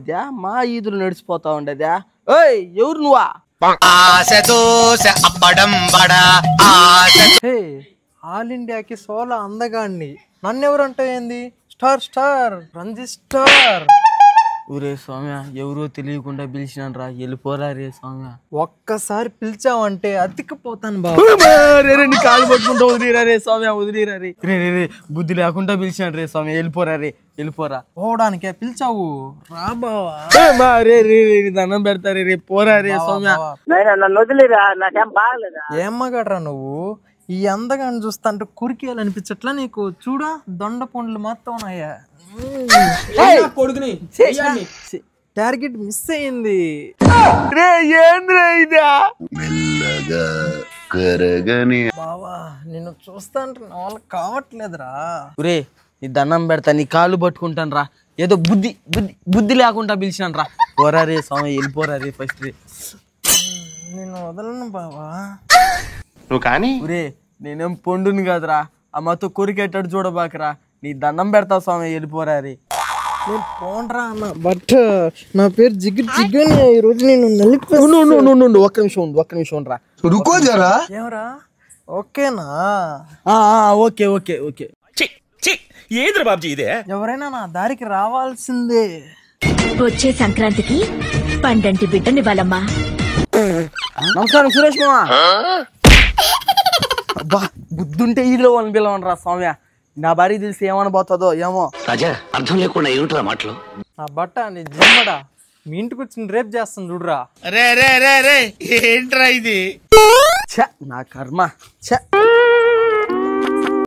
ఉండేదా మా ఈదులు నడిచిపోతా ఉండేదా ఓయ్ ఎవరు నువ్వా ఆల్ ఇండియాకి సోలో అందగాడిని నన్నెవరంటే ఏంది స్టార్ స్టార్ రంజిస్టార్ ఊరే సౌమ్య ఎవరో తెలియకుండా పిలిచినాను రా వెళ్ళిపోరా రే సౌమ్య ఒక్కసారి పిలిచావంటే అతికిపోతాను బాబు నీ కాలు పట్టుకుంటా వదిలేరా రే సౌమ్య వదిలేరా రే రే రే రే బుద్ధి లేకుండా పిలిచినాను రే సౌమ్య వెళ్ళిపోరా రే వెళ్ళిపోరా పోవడానికే పిలిచావు రా బావా రే రే రే దండం పెడతారే రే పోరా రే సౌమ్య నన్ను వదిలేరా నాకేం బాగలేదా ఏం మగాడ్రా నువ్వు ఈ అందగాన్ని చూస్తాంటే కురికేయాలనిపించట్లా నీకు చూడా దొండ పండ్లు మొత్తం ఉన్నాయా టార్గెట్ మిస్ అయింది రే ఏంద్రా ఇదా బావా నిన్ను చూస్తా అంటే నా వల్ల కావట్లేదురా రే నీ దండం పెడతా నీ కాళ్ళు పట్టుకుంటాను రా ఏదో బుద్ధి బుద్ధి బుద్ధి లేకుండా పిలిచినాను రా పోరా రే సౌమ్య వెళ్ళిపోరా రే ఫస్ట్ రే నేను వదలను బావా నువ్వు కానీ రే నేనేం పొండుని కాదురా అమ్మతో కొరికేటాడు చూడబాకరా నీ దండం పెడతా స్వామి వెళ్ళిపోరా రే నేను పోండ్రా అన్న బట్ నా పేరు జిగ్గు జిగ్గుని ఈ రోజు నేను ఒక్క నిమిషం రా ఏమరా ఓకేనా ఓకే ఓకే ఓకే ఏంద్ర బాబ్జీ ఇదే ఎవరైనా నా దారికి రావాల్సిందే వచ్చే సంక్రాంతికి పండంటి బిడ్డనివ్వాలమ్మా నమస్కారం సురేష్ మామ అబ్బా బుద్ధుంటే ఈలో అని పిలవనరా సౌమ్య నా భార్య తెలిసి ఏమనబోతుందో ఏమో రాజా అర్థం లేకుండా ఏమిట్రా మాటలు నా బట్ట నీ జమ్మడా మీ ఇంటికి వచ్చి రేపు చేస్తాను చూడరా రే రే రే రే ఏంట్రా ఇది ఛ నా కర్మ ఛ